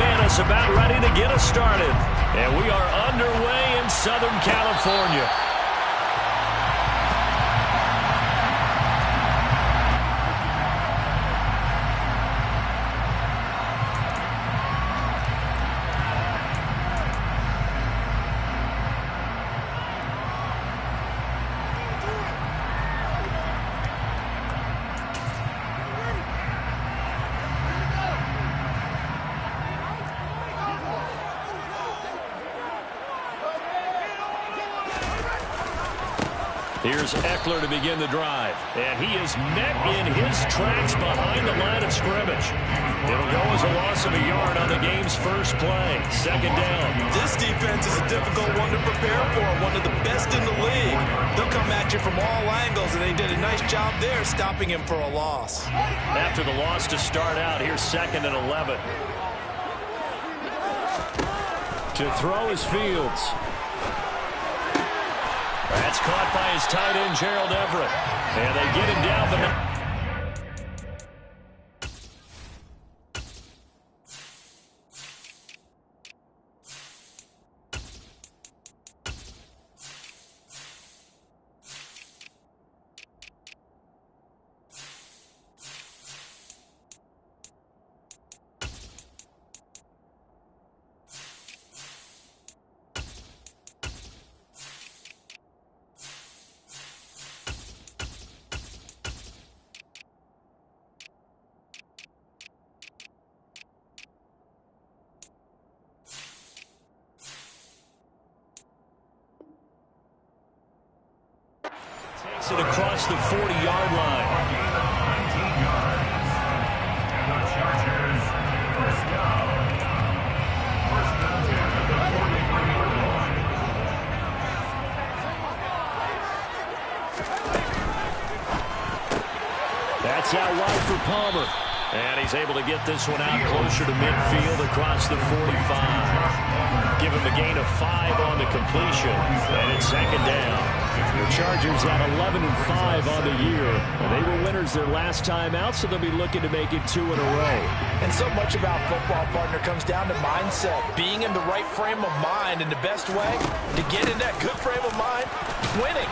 in is about ready to get us started. And we are underway in Southern California. Here's Eckler to begin the drive. And he is met in his tracks behind the line of scrimmage. It'll go as a loss of a yard on the game's first play. Second down. This defense is a difficult one to prepare for. One of the best in the league. They'll come at you from all angles, and they did a nice job there stopping him for a loss. After the loss to start out, here's 2nd and 11. To throw is Fields. That's caught by his tight end, Gerald Everett. And they get him down the... Takes it across the 40-yard line. 19 yards. And the Chargers, first down. First and 10 at the 43-yard line. That's out wide for Palmer. And he's able to get this one out closer to midfield across the 45. Give him a gain of 5 on the completion. And it's second down. The Chargers at 11-5 on the year. And they were winners their last time out, so they'll be looking to make it 2 in a row. And so much about football, partner, comes down to mindset. Being in the right frame of mind, and the best way to get in that good frame of mind, winning.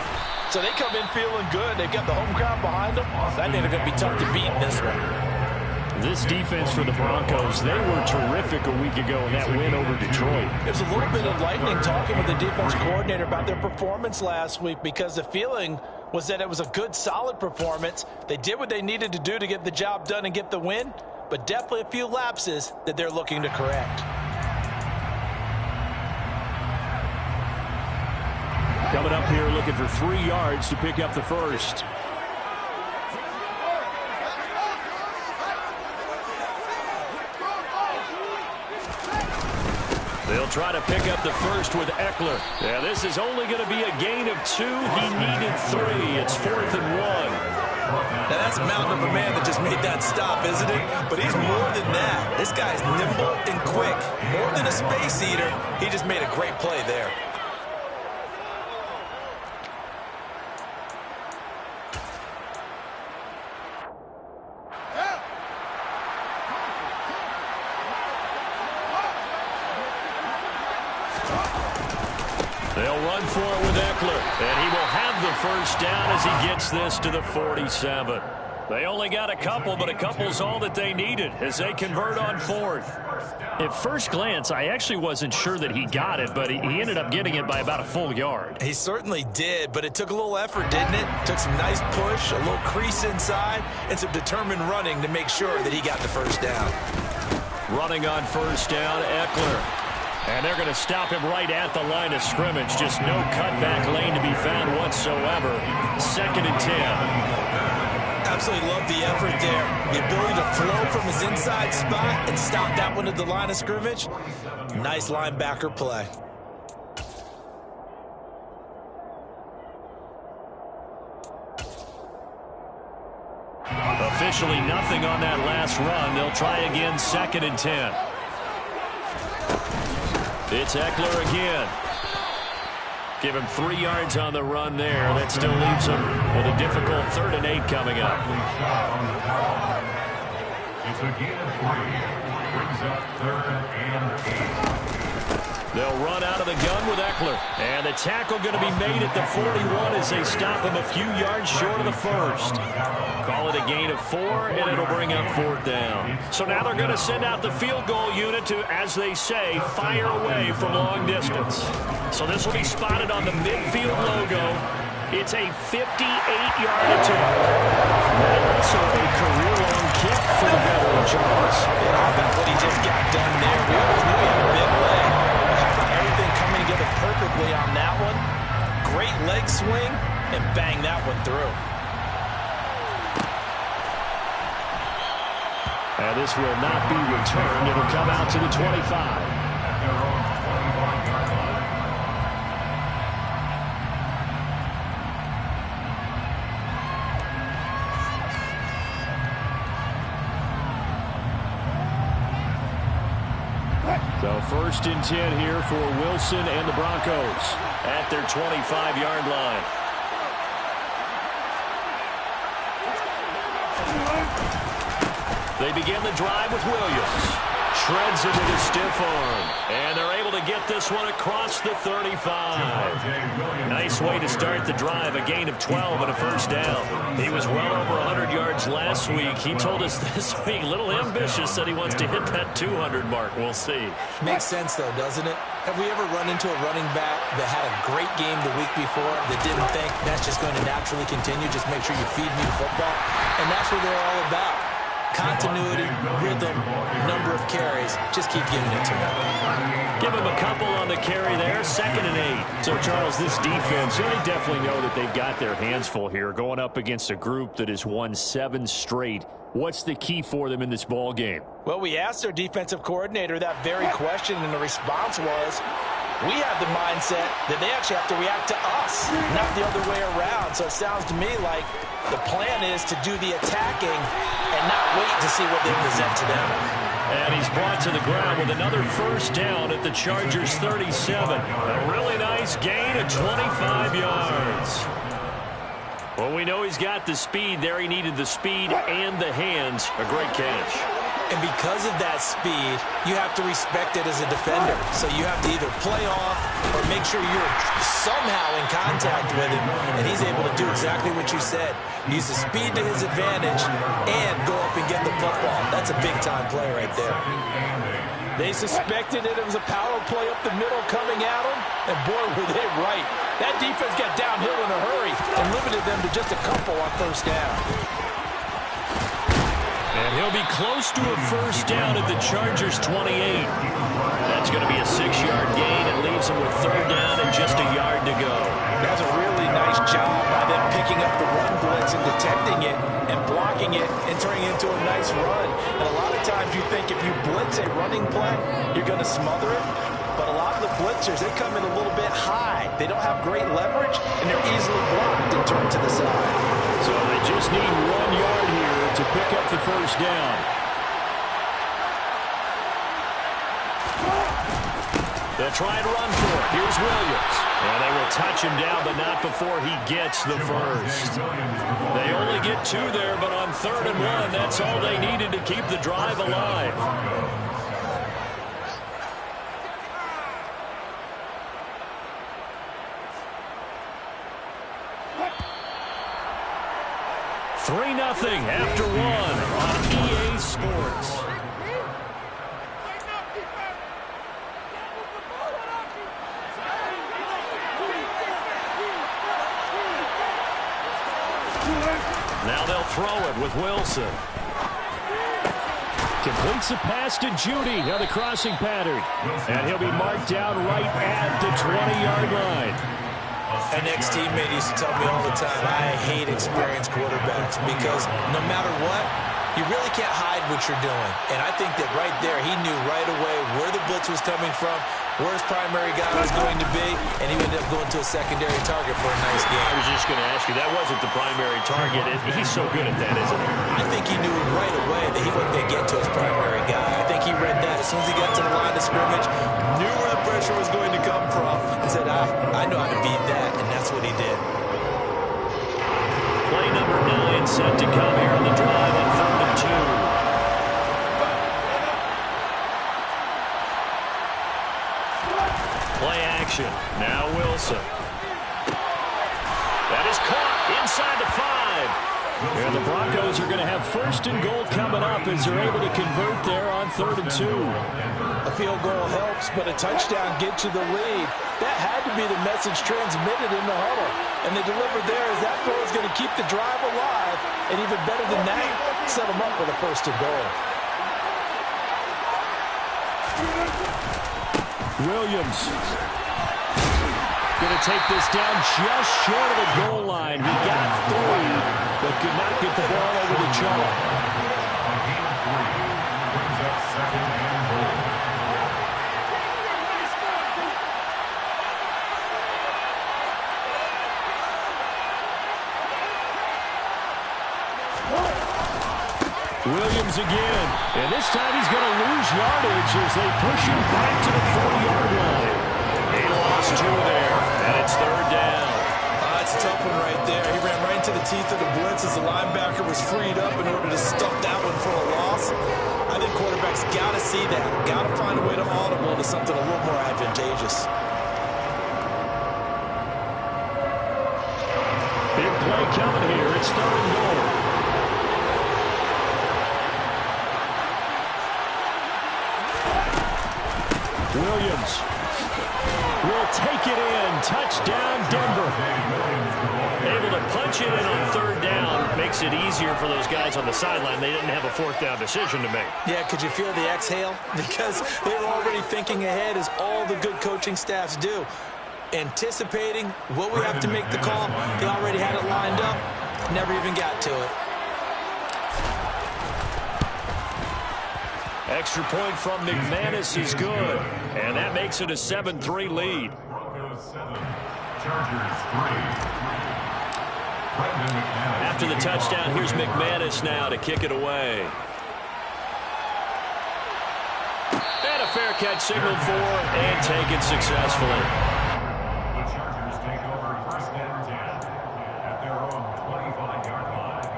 So they come in feeling good. They've got the home crowd behind them. That ain't going to be tough to beat in this one. This defense for the Broncos, they were terrific a week ago in that win over Detroit. It was a little bit enlightening talking with the defense coordinator about their performance last week, because the feeling was that it was a good, solid performance. They did what they needed to do to get the job done and get the win, but definitely a few lapses that they're looking to correct. Coming up here looking for 3 yards to pick up the first. They'll try to pick up the first with Eckler. Yeah, this is only going to be a gain of 2. He needed 3. It's 4th and 1. Now that's a mountain of a man that just made that stop, isn't it? But he's more than that. This guy's nimble and quick. More than a space eater, he just made a great play there. They'll run for it with Eckler, and he will have the first down as he gets this to the 47. They only got a couple, but a couple's all that they needed as they convert on 4th. At first glance, I actually wasn't sure that he got it, but he ended up getting it by about a full yard. He certainly did, but it took a little effort, didn't it? Took some nice push, a little crease inside, and some determined running to make sure that he got the first down. Running on first down, Eckler. And they're going to stop him right at the line of scrimmage. Just no cutback lane to be found whatsoever. 2nd and 10. Absolutely love the effort there. The ability to flow from his inside spot and stop that one at the line of scrimmage. Nice linebacker play. Officially nothing on that last run. They'll try again, 2nd and 10. It's Eckler again. Give him 3 yards on the run there. That still leaves him with a difficult 3rd and 8 coming up. It's a gain of 3. Brings up 3rd and 8. They'll run out of the gun with Eckler. And the tackle going to be made at the 41 as they stop him a few yards short of the first. Call it a gain of 4, and it'll bring up 4th down. So now they're going to send out the field goal unit to, as they say, fire away from long distance. So this will be spotted on the midfield logo. It's a 58-yard attempt. And also a career-long kick for the veteran, Charles. Yeah, how about what he just got done there? We always knew he had a big leg. Everything coming together perfectly on that one. Great leg swing, and bang that one through. And this will not be returned. It'll come out to the 25. At their own 25-yard line. So 1st and 10 here for Wilson and the Broncos at their 25-yard line. They begin the drive with Williams. Shreds into the stiff arm. And they're able to get this one across the 35. Nice way to start the drive. A gain of 12 and a 1st down. He was well over 100 yards last week. He told us this week, a little ambitious, said he wants to hit that 200 mark. We'll see. Makes sense, though, doesn't it? Have we ever run into a running back that had a great game the week before that didn't think that's just going to naturally continue? Just make sure you feed me the football. And that's what they're all about. Continuity, rhythm, number of carries. Just keep giving it to him. Give him a couple on the carry there. 2nd and 8. So, Charles, this defense, they definitely know that they've got their hands full here going up against a group that has won 7 straight. What's the key for them in this ball game? Well, we asked their defensive coordinator that very question, and the response was, we have the mindset that they actually have to react to us, not the other way around. So it sounds to me like the plan is to do the attacking and not wait to see what they present to them. And he's brought to the ground with another 1st down at the Chargers' 37. A really nice gain of 25 yards. Well, we know he's got the speed there. He needed the speed and the hands. A great catch. And because of that speed, you have to respect it as a defender. So you have to either play off or make sure you're somehow in contact with him. And he's able to do exactly what you said. Use the speed to his advantage and go up and get the football. That's a big-time play right there. They suspected it was a power play up the middle coming at them. And boy, were they right. That defense got downhill in a hurry and limited them to just a couple on 1st down. And he'll be close to a 1st down at the Chargers' 28. That's going to be a 6-yard gain and leaves him with 3rd down and just a yard to go. That's a really nice job by them picking up the run blitz and detecting it and blocking it and turning it into a nice run. And a lot of times you think if you blitz a running play, you're going to smother it. But a lot of the blitzers, they come in a little bit high. They don't have great leverage, and they're easily blocked and turned to the side. So they just need 1 yard here to pick up the 1st down. They'll try and run for it. Here's Williams. And they will touch him down, but not before he gets the 1st. They only get 2 there, but on 3rd and 1, that's all they needed to keep the drive alive. Three 0 after 1 on EA Sports. Now they'll throw it with Wilson. Completes the pass to Judy on the crossing pattern. And he'll be marked down right at the 20-yard line. An ex-teammate used to tell me all the time, I hate experienced quarterbacks because no matter what, you really can't hide what you're doing. And I think that right there, he knew right away where the blitz was coming from, where his primary guy was going to be, and he ended up going to a secondary target for a nice game. I was just going to ask you, that wasn't the primary target. He's so good at that, isn't he? I think he knew right away that he wasn't going to get to his primary guy. I think he read that as soon as he got to the line of scrimmage, knew where the pressure was going to come from, and said, I know how to beat that, and that's what he did. Play number 9 set to come here on the drive on 3rd and 2. And the Broncos are going to have first and goal coming up as they're able to convert there on 3rd and 2. A field goal helps, but a touchdown gets you the lead. That had to be the message transmitted in the huddle. And they delivered there as that throw is going to keep the drive alive. And even better than that, set them up with a first and goal. Williams going to take this down just short of the goal line. He got 3, but could not get the ball over the chalk. Williams again, and this time he's going to lose yardage as they push him back to the 40-yard line. He lost 2 there, and it's 3rd down. It's a tough one right there. He ran right into the teeth of the blitz as the linebacker was freed up in order to stuff that one for a loss. I think quarterbacks got to see that. Got to find a way to audible to something a little more advantageous. Big play coming here. It's 3rd and goal. Williams will take it in. Touchdown, Denver. Able to punch it in on 3rd down. Makes it easier for those guys on the sideline. They didn't have a 4th down decision to make. Yeah, could you feel the exhale? Because they were already thinking ahead, as all the good coaching staffs do. Anticipating what we have to make the call. They already had it lined up. Never even got to it. Extra point from McManus is good. And that makes it a 7-3 lead. Broncos 7, Chargers 3. After the touchdown, here's McManus now to kick it away. And a fair catch signaled for and taken successfully. The Chargers take over 1st and 10 at their own 25-yard line.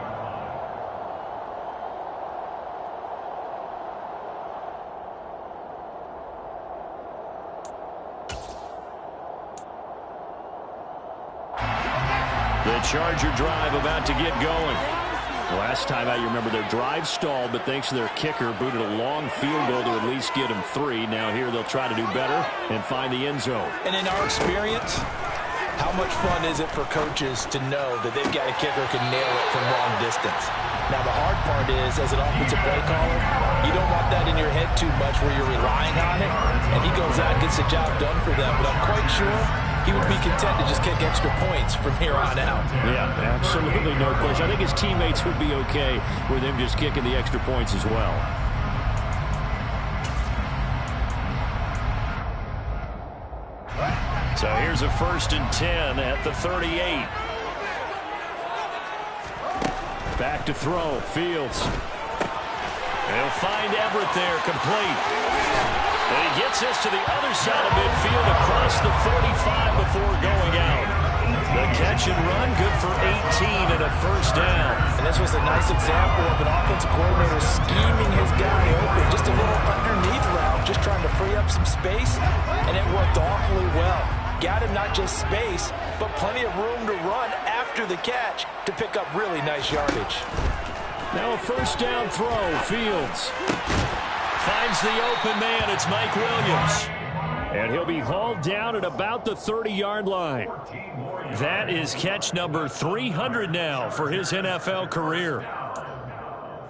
The Charger drive about to get going. Last time out, you remember their drive stalled, but thanks to their kicker, booted a long field goal to at least get them 3. Now here they'll try to do better and find the end zone. And in our experience, how much fun is it for coaches to know that they've got a kicker who can nail it from long distance? Now, the hard part is, as an offensive play caller, you don't want that in your head too much where you're relying on it, and he goes out and gets the job done for them. But I'm quite sure he would be content to just kick extra points from here on out. Yeah, absolutely no question. I think his teammates would be okay with him just kicking the extra points as well. So here's a 1st and 10 at the 38. Back to throw. Fields. They'll find Everett there, complete. And he gets this to the other side of midfield across the 45 before going out. The catch and run, good for 18 and a 1st down. And this was a nice example of an offensive coordinator scheming his guy open. Just a little underneath route, just trying to free up some space, and it worked awfully well. Got him not just space, but plenty of room to run after the catch to pick up really nice yardage. Now a 1st down throw. Fields finds the open man. It's Mike Williams. And he'll be hauled down at about the 30-yard line. That is catch number 300 now for his NFL career.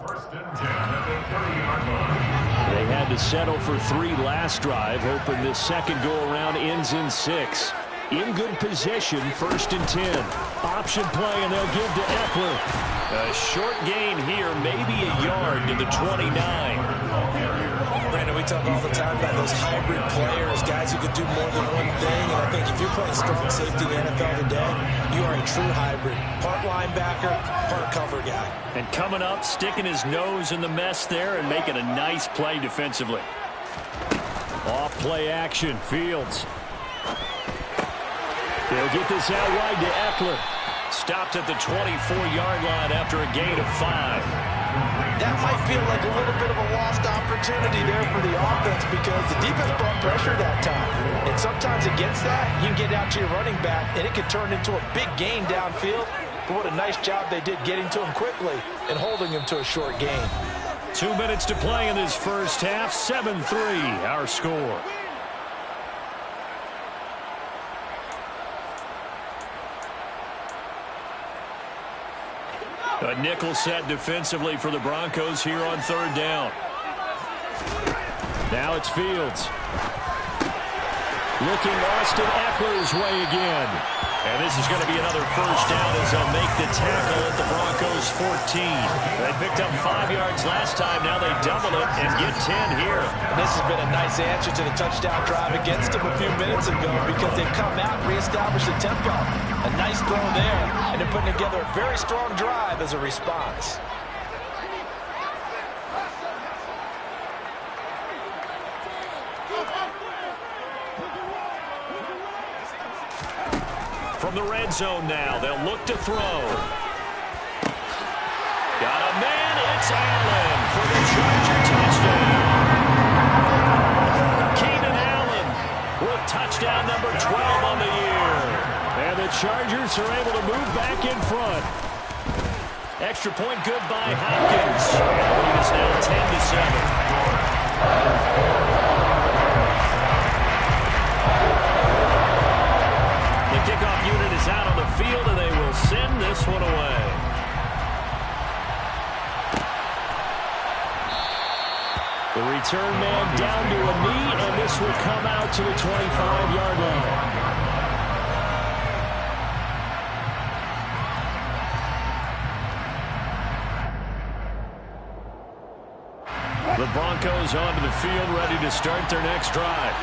1st and 10 at the 30-yard line. They had to settle for 3 last drive, hoping this second go-around ends in 6. In good position, 1st and 10. Option play, and they'll give to Eckler. A short gain here, maybe a yard to the 29. Brandon, we talk all the time about those hybrid players, guys who could do more than one thing. And I think if you're playing strong safety in the NFL today, you are a true hybrid. Part linebacker, part cover guy. And coming up, sticking his nose in the mess there and making a nice play defensively. Off play action, Fields. They'll get this out wide to Eckler. Stopped at the 24-yard line after a gain of 5. That might feel like a little bit of a lost opportunity there for the offense because the defense brought pressure that time. And sometimes against that, you can get out to your running back, and it could turn into a big gain downfield. but what a nice job they did getting to him quickly and holding him to a short gain. 2 minutes to play in this first half. 7-3 our score. A nickel set defensively for the Broncos here on third down. Now it's Fields. Looking Austin Eckler's way again. And this is going to be another first down as they'll make the tackle at the Broncos 14. They picked up 5 yards last time. Now they double it and get 10 here. And this has been a nice answer to the touchdown drive against them a few minutes ago because they've come out and reestablished the tempo. A nice throw there, and they're putting together a very strong drive as a response. From the red zone now, they'll look to throw. Got a man, it's Allen for the Charger touchdown. Keenan Allen with touchdown number 12 on the year. And the Chargers are able to move back in front. Extra point good by Hopkins. The lead is now 10-7. Kickoff unit is out on the field, and they will send this one away. The return man down to a knee, and this will come out to the 25-yard line. The Broncos onto the field, ready to start their next drive.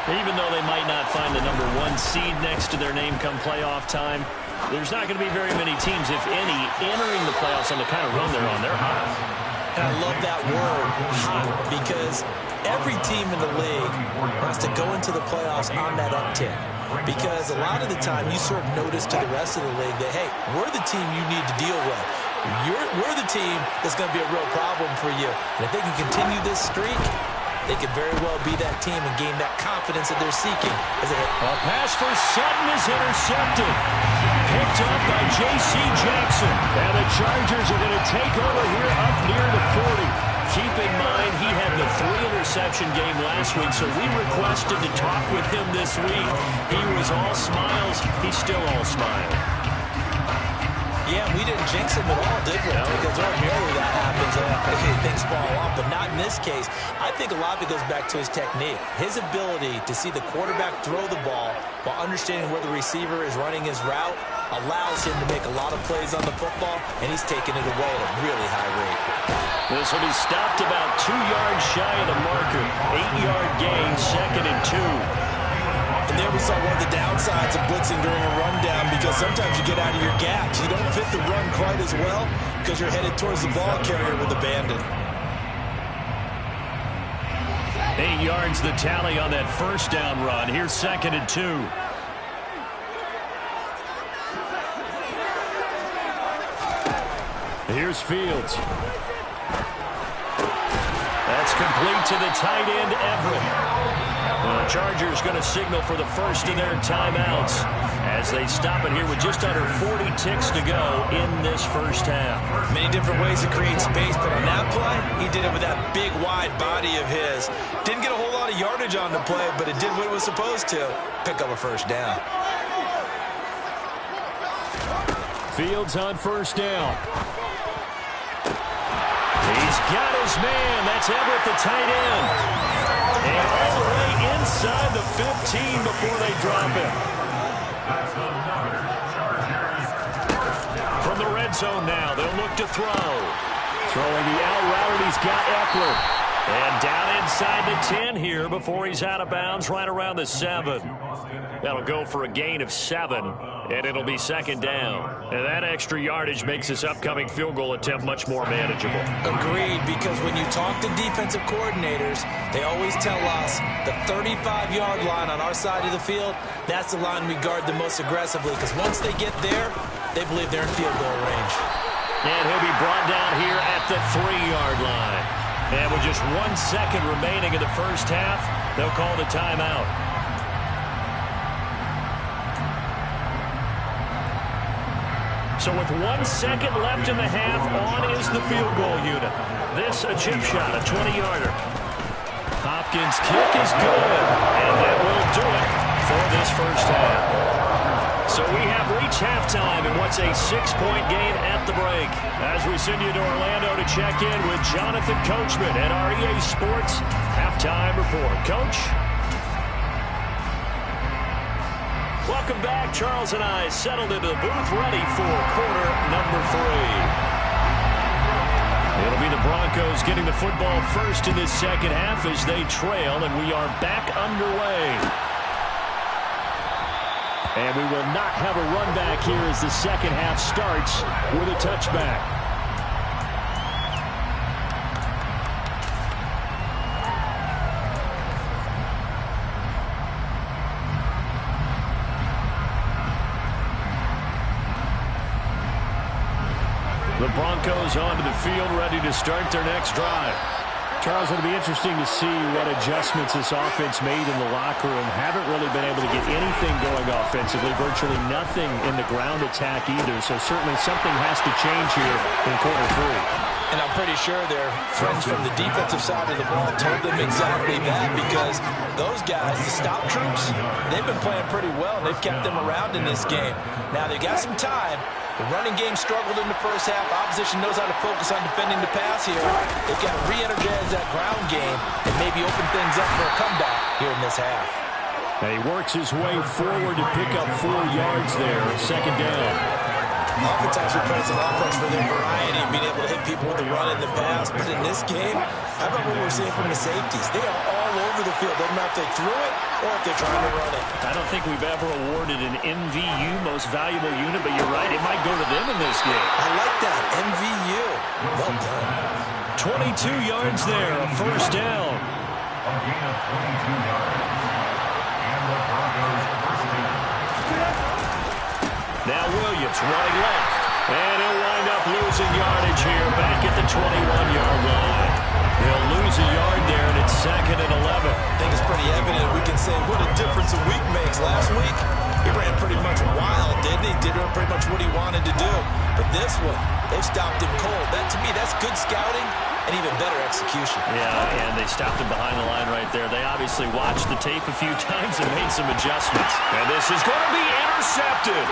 Even though they might not find the number 1 seed next to their name come playoff time, there's not going to be very many teams, if any, entering the playoffs on the kind of run they're on. They're hot. And I love that word, hot, because every team in the league wants to go into the playoffs on that uptick. Because a lot of the time you sort of notice to the rest of the league that, hey, we're the team you need to deal with. We're the team that's going to be a real problem for you. And if they can continue this streak, they could very well be that team and gain that confidence that they're seeking. A pass for Sutton is intercepted. Picked up by J.C. Jackson. And the Chargers are going to take over here up near the 40. Keep in mind, he had the 3-interception game last week, so we requested to talk with him this week. He was all smiles. He's still all smiles. Yeah, we didn't jinx him at all, did we? No. Because ordinarily that happens. Things fall off, but not in this case. I think a lot of it goes back to his technique. His ability to see the quarterback throw the ball while understanding where the receiver is running his route allows him to make a lot of plays on the football, and he's taking it away at a really high rate. This will be stopped about 2 yards shy of the marker. 8-yard gain, 2nd and 2. And there we saw one of the downsides of blitzing during a rundown, because sometimes you get out of your gaps. You don't fit the run quite as well because you're headed towards the ball carrier with abandon. 8 yards the tally on that first down run. Here's 2nd and 2. Here's Fields. That's complete to the tight end, Everett. The Chargers going to signal for the first of their timeouts as they stop it here with just under 40 ticks to go in this first half. Many different ways to create space, but on that play, he did it with that big, wide body of his. Didn't get a whole lot of yardage on the play, but it did what it was supposed to, pick up a first down. Fields on first down. He's got his man. That's Everett, the tight end. And all the way inside the 15 before they drop him. From the red zone now, they'll look to throw. Throwing the out route, and he's got Eckler. And down inside the 10 here before he's out of bounds right around the 7. That'll go for a gain of 7, and it'll be 2nd down. And that extra yardage makes this upcoming field goal attempt much more manageable. Agreed, because when you talk to defensive coordinators, they always tell us the 35-yard line on our side of the field, that's the line we guard the most aggressively, because once they get there, they believe they're in field goal range. And he'll be brought down here at the 3-yard line. And with just 1 second remaining in the first half, they'll call the timeout. So with 1 second left in the half, on is the field goal unit. This a chip shot, a 20-yarder. Hopkins' kick is good, and that will do it for this first half. So we have reached halftime in what's a 6-point game at the break. As we send you to Orlando to check in with Jonathan Coachman at our EA Sports Halftime Report. Coach? Welcome back. Charles and I settled into the booth, ready for quarter number 3. It'll be the Broncos getting the football first in this second half as they trail, and we are back underway. And we will not have a run back here as the second half starts with a touchback. The Broncos onto the field, ready to start their next drive. Charles, it'll be interesting to see what adjustments this offense made in the locker room. Haven't really been able to get anything going offensively, virtually nothing in the ground attack either. So certainly something has to change here in quarter 3. And I'm pretty sure their friends from the defensive side of the ball told them exactly that, because those guys, the stop troops, they've been playing pretty well, and they've kept them around in this game. Now, they've got some time. The running game struggled in the first half. Opposition knows how to focus on defending the pass here. They've got to re-energize that ground game and maybe open things up for a comeback here in this half. And he works his way forward to pick up 4 yards there, second down. Oftentimes we praise an offense for their variety and being able to hit people with the run and the pass. But in this game, how about what we're seeing from the safeties? They are all over the field. Doesn't matter if they threw it or if they're trying to run it. I don't think we've ever awarded an MVU, most valuable unit, but you're right, it might go to them in this game. I like that, MVU. Well done. 22 yards there, a first down. A gain of 22 yards. And the Broncos first down. Now Williams running left. And he'll wind up losing yardage here back at the 21-yard line. He'll lose a yard there, and it's 2nd and 11. I think it's pretty evident. We can say what a difference a week makes. Last week, he ran pretty much wild, didn't he? Did pretty much what he wanted to do. But this one, they've stopped him cold. That, to me, that's good scouting and even better execution. Yeah, and they stopped him behind the line right there. They obviously watched the tape a few times and made some adjustments. And this is going to be intercepted.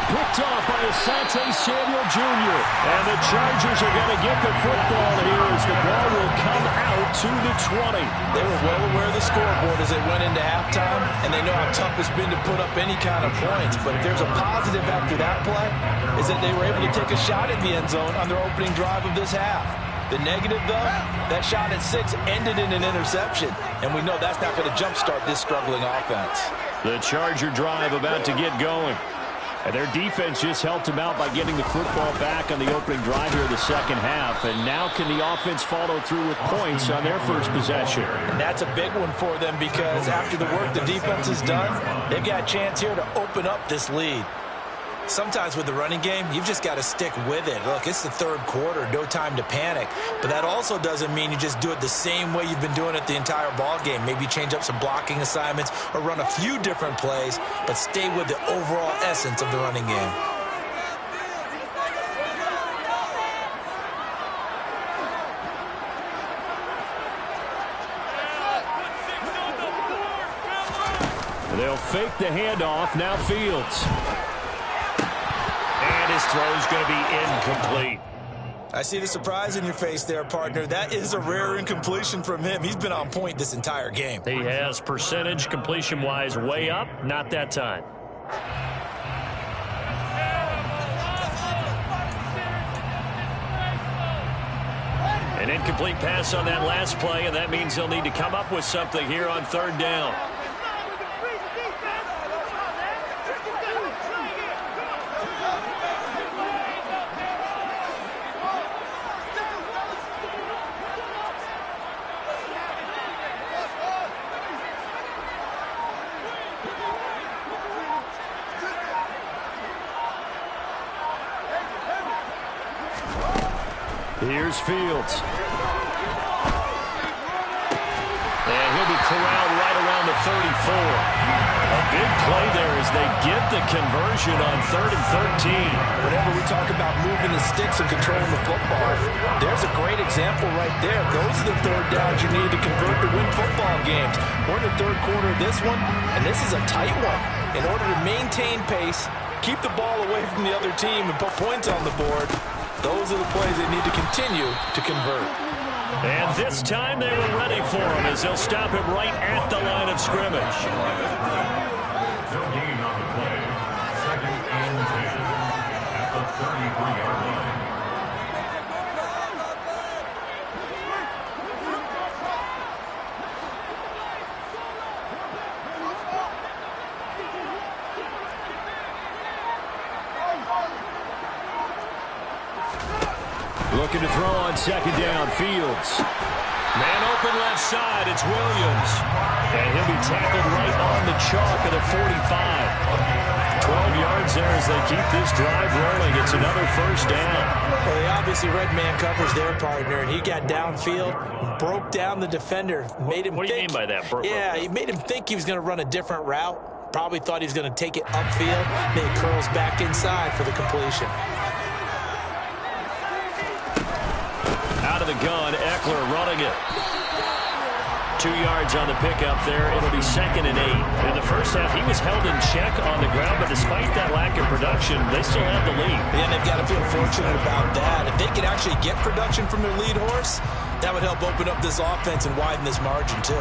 Picked off by Asante Samuel Jr. And the Chargers are going to get the football here as the ball will come out to the 20. They were well aware of the scoreboard as they went into halftime, and they know how tough it's been to put up any kind of points. But if there's a positive after that play, is that they were able to take a shot at the end zone on their opening drive of this half. The negative, though, that shot at 6 ended in an interception, and we know that's not going to jumpstart this struggling offense. The Charger drive about to get going. And their defense just helped them out by getting the football back on the opening drive here of the second half. And now can the offense follow through with points on their first possession? And that's a big one for them, because after the work the defense has done, they've got a chance here to open up this lead. Sometimes with the running game, you've just got to stick with it. Look, it's the third quarter, no time to panic. But that also doesn't mean you just do it the same way you've been doing it the entire ball game. Maybe change up some blocking assignments or run a few different plays, but stay with the overall essence of the running game. They'll fake the handoff, now Fields. And his throw's going to be incomplete. I see the surprise in your face there, partner. That is a rare incompletion from him. He's been on point this entire game. He has percentage completion-wise way up, not that time. An incomplete pass on that last play, and that means they'll need to come up with something here on third down. Here's Fields. And he'll be corralled right around the 34. A Big play there as they get the conversion on 3rd and 13. Whenever we talk about moving the sticks and controlling the football, there's a great example right there. Those are the third downs you need to convert to win football games. We're in the third quarter of this one, and this is a tight one. In order to maintain pace, keep the ball away from the other team, and put points on the board, those are the plays they need to continue to convert. And this time they were ready for him as they'll stop him right at the line of scrimmage. No gain on the play. 2nd and 10 at the 33-yard line. Looking to throw on 2nd down. Fields. Man open left side. It's Williams. And he'll be tackled right on the chalk of the 45. 12 yards there as they keep this drive rolling. It's another 1st down. Well, they obviously read man coverage their partner, and he got downfield, broke down the defender, made him What do you mean by that? Yeah, he made him think he was going to run a different route. Probably thought he was going to take it upfield. Then he curls back inside for the completion. Out of the gun, Eckler running it. 2 yards on the pickup there. It'll be 2nd and 8. In the first half, he was held in check on the ground, but despite that lack of production, they still have the lead. Yeah, they've got to feel fortunate about that. If they could actually get production from their lead horse, that would help open up this offense and widen this margin, too.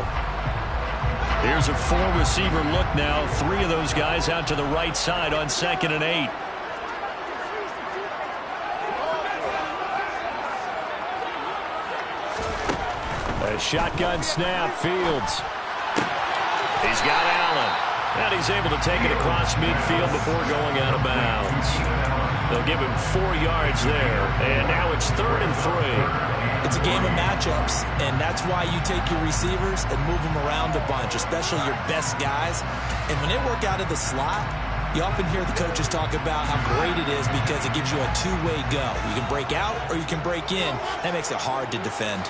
Here's a 4-receiver look now. 3 of those guys out to the right side on 2nd and 8. A shotgun snap. Fields. He's got Allen. And he's able to take it across midfield before going out of bounds. They'll give him 4 yards there. And now it's 3rd and 3. It's a game of matchups, and that's why you take your receivers and move them around a bunch, especially your best guys. And when they work out of the slot, you often hear the coaches talk about how great it is because it gives you a two-way go. You can break out or you can break in. That makes it hard to defend.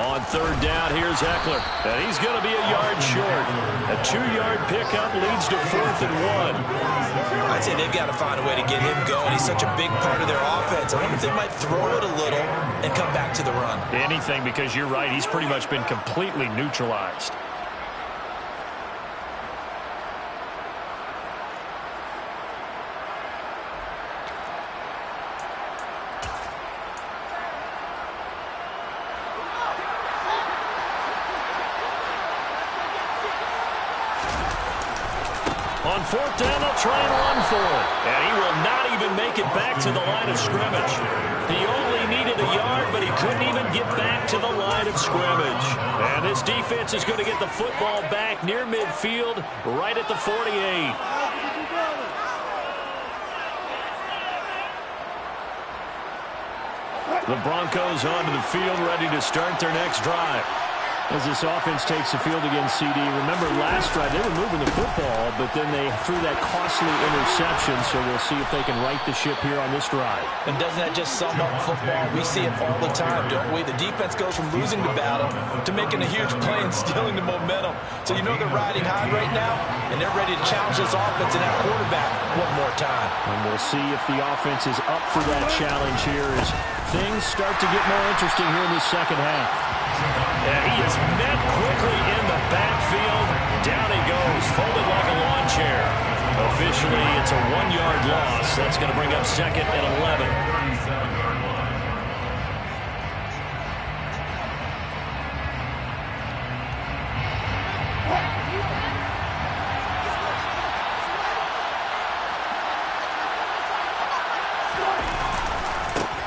On 3rd down, here's Eckler. And he's going to be a yard short. A 2-yard pickup leads to 4th and 1. I'd say they've got to find a way to get him going. He's such a big part of their offense. I wonder if they might throw it a little and come back to the run. Anything, because you're right. He's pretty much been completely neutralized. On 4th down, they'll try and run for it. And he will not even make it back to the line of scrimmage. He only needed a yard, but he couldn't even get back to the line of scrimmage. And this defense is going to get the football back near midfield, right at the 48. The Broncos onto the field, ready to start their next drive. As this offense takes the field against CD. Remember last drive, they were moving the football, but then they threw that costly interception, so we'll see if they can right the ship here on this drive. And doesn't that just sum up football? We see it all the time, don't we? The defense goes from losing the battle to making a huge play and stealing the momentum. So you know they're riding high right now, and they're ready to challenge this offense and that quarterback one more time. And we'll see if the offense is up for that challenge here as things start to get more interesting here in the second half. And he is met quickly in the backfield. Down he goes, folded like a lawn chair. Officially, it's a 1-yard loss. That's going to bring up 2nd and 11. 37-yard line.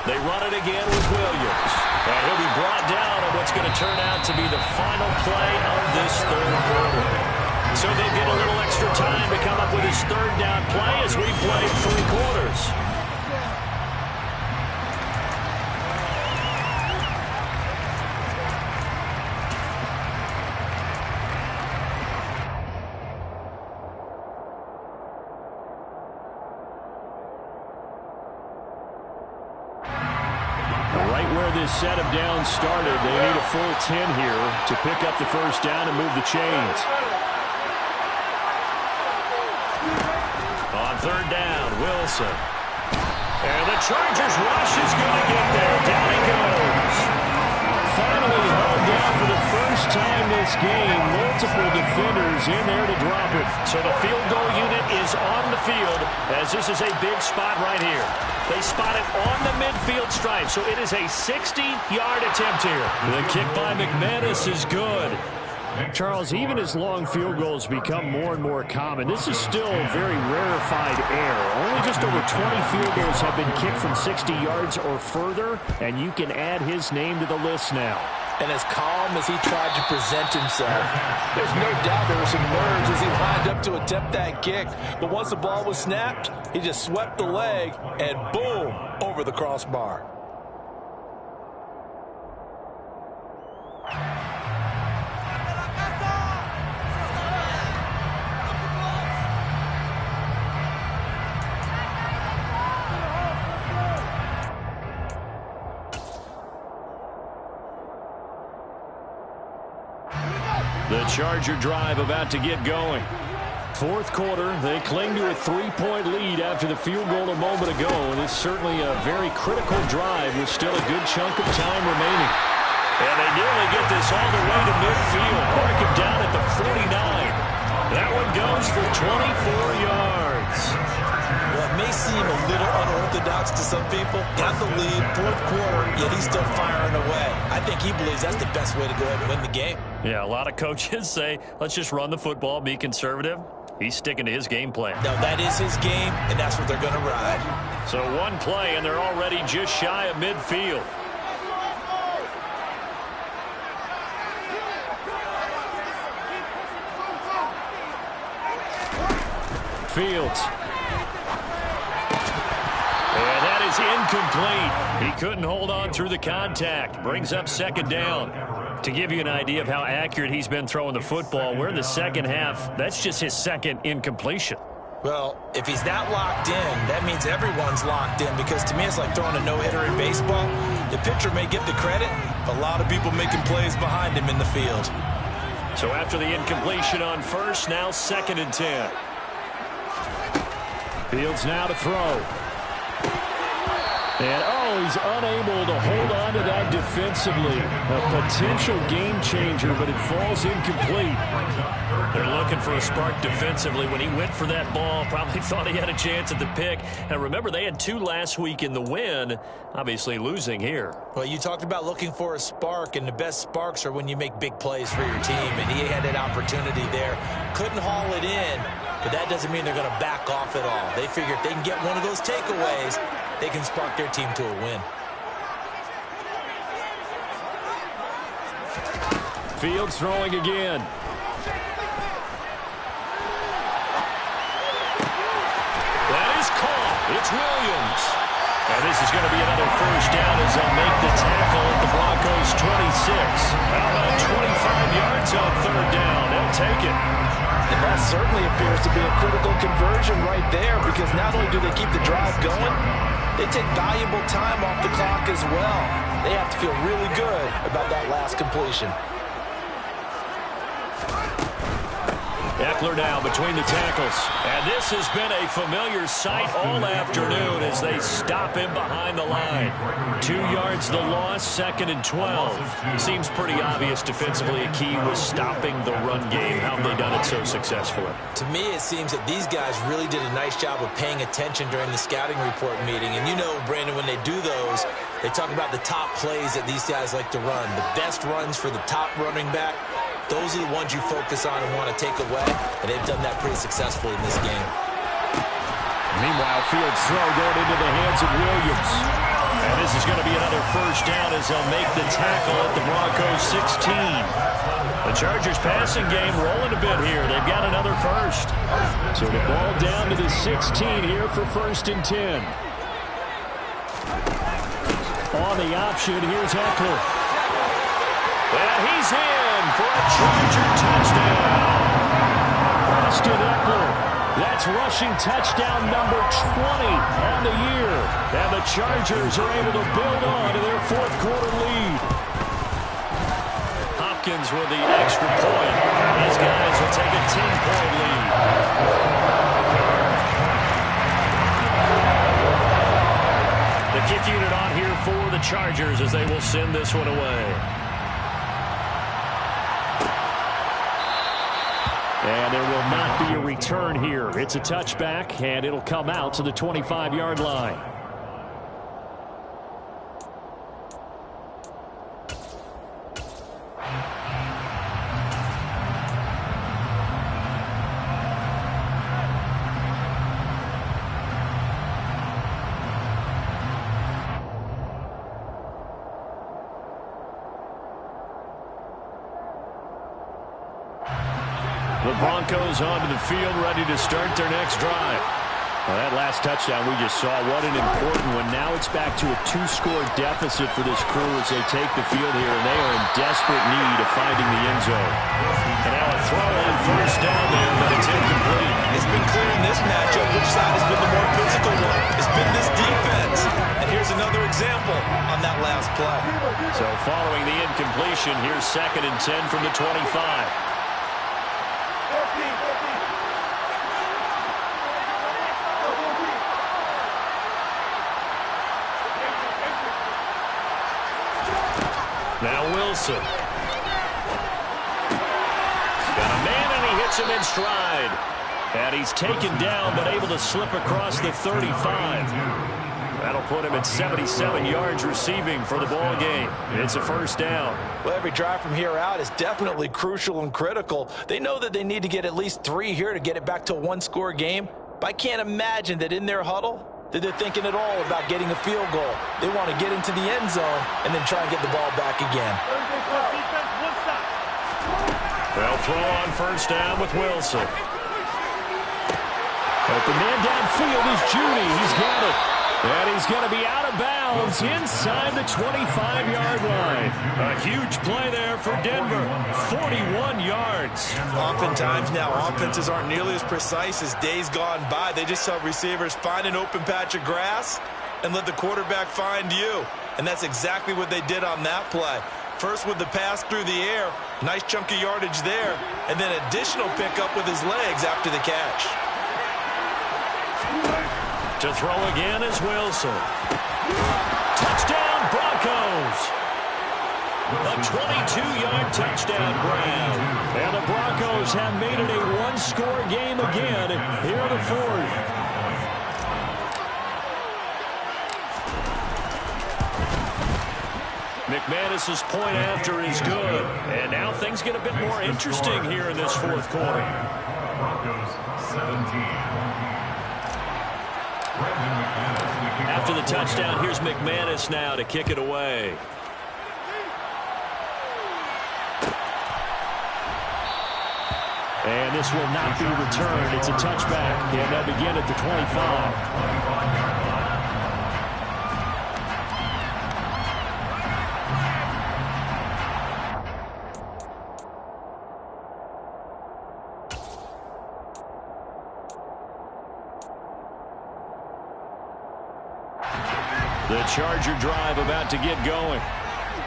They run it again with Williams. And he'll be brought down on what's going to turn out to be the final play of this third quarter. So they get a little extra time to come up with his 3rd down play as we play 3 quarters. Right where where this set of downs started. They need a full 10 here to pick up the first down and move the chains. On third down, Wilson. And the Chargers rush is going to get there. Down he goes. Finally held down for the first time this game. Multiple defenders in there to drop it. So the field goal unit is on the field as this is a big spot right here. They spot it on the midfield stripe, so it is a 60-yard attempt here. The kick by McManus is good. Charles, even as long field goals become more and more common, this is still very rarefied air. Only just over 20 field goals have been kicked from 60 yards or further, and you can add his name to the list now. And as calm as he tried to present himself, there's no doubt there were some nerves as he lined up to attempt that kick. But once the ball was snapped, he just swept the leg and boom, over the crossbar. The Charger drive about to get going. Fourth quarter, they cling to a 3-point lead after the field goal a moment ago, and it's certainly a very critical drive with still a good chunk of time remaining. And they nearly get this all the way to midfield. Mark him down at the 49. That one goes for 24 yards. Well, it may seem a little unorthodox to some people. Got the lead, fourth quarter, yet he's still firing away. I think he believes that's the best way to go ahead and win the game. Yeah, a lot of coaches say, let's just run the football, be conservative. He's sticking to his game plan. No, that is his game, and that's what they're going to ride. So one play, and they're already just shy of midfield. Fields. And that is incomplete. He couldn't hold on through the contact. Brings up second down. To give you an idea of how accurate he's been throwing the football, we're in the second half. That's just his second incompletion. Well, if he's that locked in, that means everyone's locked in, because to me it's like throwing a no-hitter in baseball. The pitcher may get the credit, a lot of people making plays behind him in the field. So after the incompletion on first, now second and 10. Fields now to throw. And, he's unable to hold on to that defensively. A potential game changer, but it falls incomplete. They're looking for a spark defensively. When he went for that ball, probably thought he had a chance at the pick. And remember, they had 2 last week in the win, obviously losing here. Well, you talked about looking for a spark, and the best sparks are when you make big plays for your team, and he had that opportunity there. Couldn't haul it in, but that doesn't mean they're going to back off at all. They figure if they can get one of those takeaways, they can spark their team to a win. Fields throwing again. That is caught. It's Williams. And this is going to be another first down as they'll make the tackle at the Broncos' 26. How about 25 yards on third down? They'll take it. And that certainly appears to be a critical conversion right there, because not only do they keep the drive going, they take valuable time off the clock as well. They have to feel really good about that last completion. Eckler now between the tackles. And this has been a familiar sight all afternoon as they stop him behind the line. 2 yards the loss, second and 12. Seems pretty obvious defensively a key was stopping the run game. How have they done it so successfully? To me, it seems that these guys really did a nice job of paying attention during the scouting report meeting. And you know, Brandon, when they do those, they talk about the top plays that these guys like to run. The best runs for the top running back. Those are the ones you focus on and want to take away, and they've done that pretty successfully in this game. Meanwhile, Fields' throw going into the hands of Williams. And this is going to be another first down as they'll make the tackle at the Broncos' 16. The Chargers' passing game rolling a bit here. They've got another first. So the ball down to the 16 here for first and 10. On the option, here's Eckler. And he's in for a Charger touchdown. Austin Eckler That's rushing touchdown number 20 on the year. And the Chargers are able to build on to their fourth quarter lead. Hopkins with the extra point. These guys will take a 10-point lead. The kick unit on here for the Chargers as they will send this one away. And there will not be a return here. It's a touchback, and it'll come out to the 25-yard line. The Broncos onto the field, ready to start their next drive. Well, that last touchdown we just saw, what an important one. Now it's back to a 2-score deficit for this crew as they take the field here, and they are in desperate need of finding the end zone. And now a throw on first down there, but it's incomplete. It's been clear in this matchup which side has been the more physical one. It's been this defense. And here's another example on that last play. So following the incompletion, here's 2nd and 10 from the 25. Now Wilson. Got a man, and he hits him in stride. And he's taken down, but able to slip across the 35. That'll put him at 77 yards receiving for the ball game. It's a first down. Well, every drive from here out is definitely crucial and critical. They know that they need to get at least 3 here to get it back to a 1-score game. But I can't imagine that in their huddle that they're thinking at all about getting a field goal. They want to get into the end zone and then try and get the ball back again. They'll throw on first down with Wilson. Open man downfield is Judy. He's got it. And he's going to be out of bounds inside the 25-yard line. A huge play there for Denver. 41 yards. Oftentimes now, offenses aren't nearly as precise as days gone by. They just help receivers find an open patch of grass and let the quarterback find you. And that's exactly what they did on that play. First with the pass through the air. Nice chunk of yardage there. And then additional pickup with his legs after the catch. To throw again is Wilson. Touchdown, Broncos. A 22-yard touchdown grab. And the Broncos have made it a 1-score game again here in the fourth. McManus's point after is good. And now things get a bit more interesting here in this fourth quarter. Broncos 17. After the touchdown, here's McManus now to kick it away. And this will not be returned. It's a touchback, and they'll begin at the 25. The Charger drive about to get going.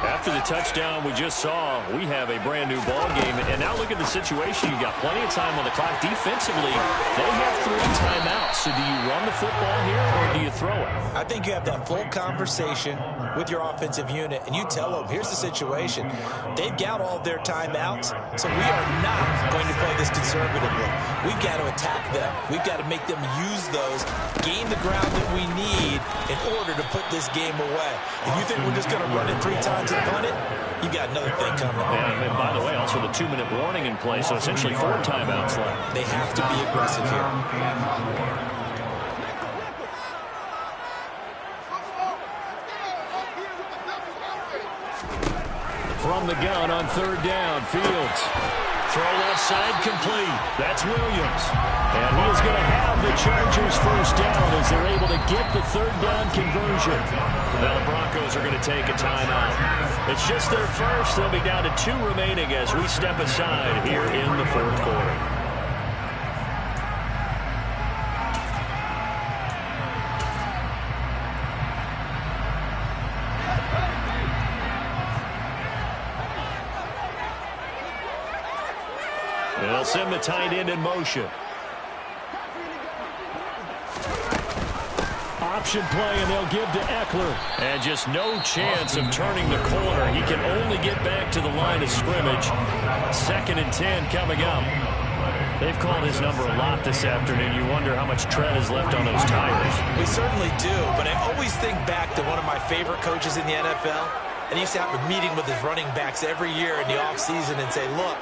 After the touchdown we just saw, we have a brand new ball game. And now look at the situation. You've got plenty of time on the clock. Defensively, they have 3 timeouts. So do you run the football here or do you throw it? I think you have that full conversation with your offensive unit, and you tell them, here's the situation. They've got all of their timeouts, so we are not going to play this conservatively. We've got to attack them. We've got to make them use those, gain the ground that we need in order to put this game away. If you think we're just going to run it 3 times and punt it, you got another thing coming. And by the way, also the 2-minute warning in play, so essentially 4 timeouts left. They have to be aggressive here. From the gun on 3rd down, Fields. Throw left side complete. That's Williams. And he is going to have the Chargers first down as they're able to get the 3rd down conversion. Now the Broncos are going to take a timeout. It's just their first. They'll be down to 2 remaining as we step aside here in the 4th quarter. They'll send the tight end in motion. Option play, and they'll give to Eckler. And just no chance of turning the corner. He can only get back to the line of scrimmage. 2nd and 10 coming up. They've called his number a lot this afternoon. You wonder how much tread is left on those tires. We certainly do, but I always think back to one of my favorite coaches in the NFL. And he used to have a meeting with his running backs every year in the offseason and say, look,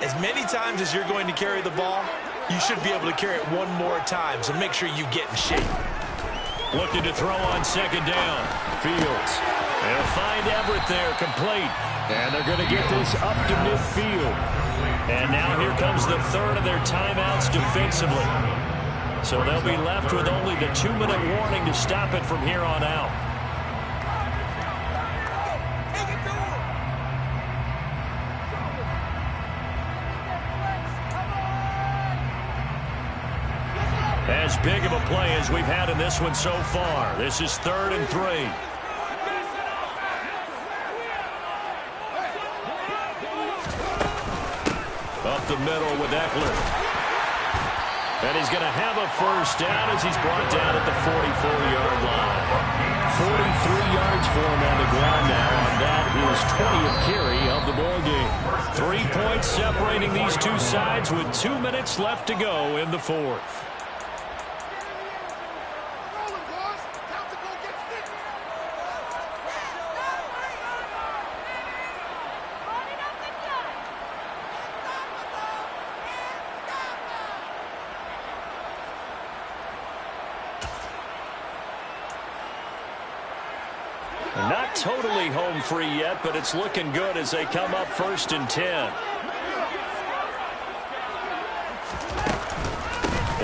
as many times as you're going to carry the ball, you should be able to carry it one more time, so make sure you get in shape. Looking to throw on 2nd down. Fields. They'll find Everett there, complete. And they're going to get this up to midfield. And now here comes the 3rd of their timeouts defensively. So they'll be left with only the 2-minute warning to stop it from here on out. As big of a play as we've had in this one so far. This is 3rd and 3. Up the middle with Eckler. And he's going to have a first down as he's brought down at the 44-yard line. 43 yards for him on the ground now, and that is 20th carry of the ball game. 3 points separating these two sides with 2 minutes left to go in the 4th. Not totally home free yet, but it's looking good as they come up 1st and 10.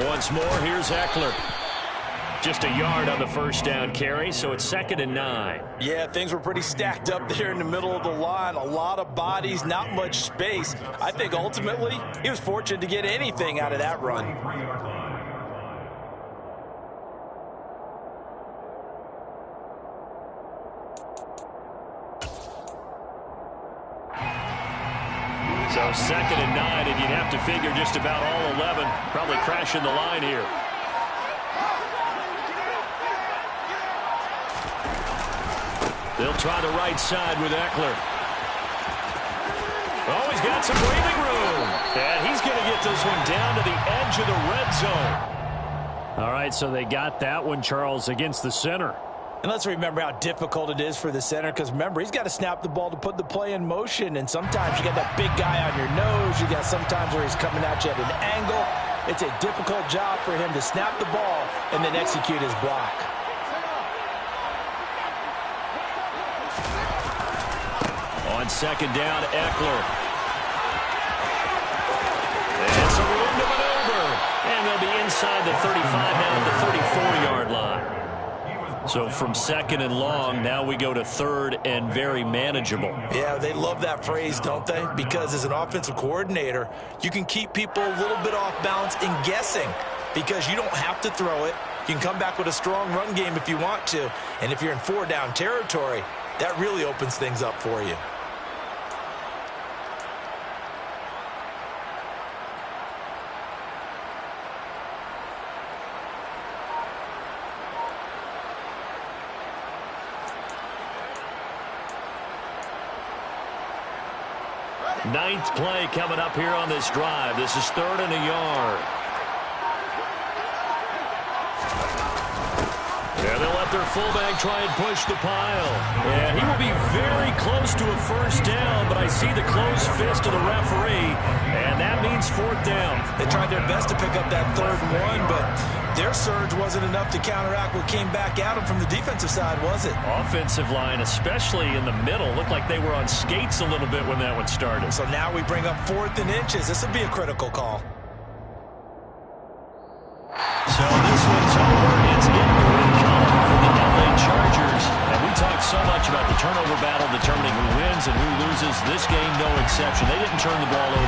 Once more, here's Eckler. Just a yard on the first down carry, so it's 2nd and 9. Yeah, things were pretty stacked up there in the middle of the line. A lot of bodies, not much space. I think ultimately he was fortunate to get anything out of that run. So 2nd and 9, and you'd have to figure just about all 11 probably crashing the line here. They'll try the right side with Eckler. Oh, he's got some breathing room. And he's going to get this one down to the edge of the red zone. All right, so they got that one, Charles, against the center. And let's remember how difficult it is for the center, because remember, he's got to snap the ball to put the play in motion, and sometimes you got that big guy on your nose. You got sometimes where he's coming at you at an angle. It's a difficult job for him to snap the ball and then execute his block. On 2nd down, Eckler. And some room to maneuver. And they'll be inside the 35 now at the 34-yard line. So from 2nd and long, now we go to 3rd and very manageable. Yeah, they love that phrase, don't they? Because as an offensive coordinator, you can keep people a little bit off balance in guessing, because you don't have to throw it. You can come back with a strong run game if you want to. And if you're in 4-down territory, that really opens things up for you. Ninth play coming up here on this drive. This is 3rd and a yard. And they'll let their fullback try and push the pile. And he will be very close to a first down, but I see the closed fist of the referee, and that means 4th down. They tried their best to pick up that 3rd and 1, but their surge wasn't enough to counteract what came back at them from the defensive side, was it? Offensive line, especially in the middle, looked like they were on skates a little bit when that one started. So now we bring up 4th and inches. This will be a critical call. So this one's over. It's in the win column for the LA Chargers. And we talked so much about the turnover battle determining who wins and who loses. This game, no exception. They didn't turn the ball over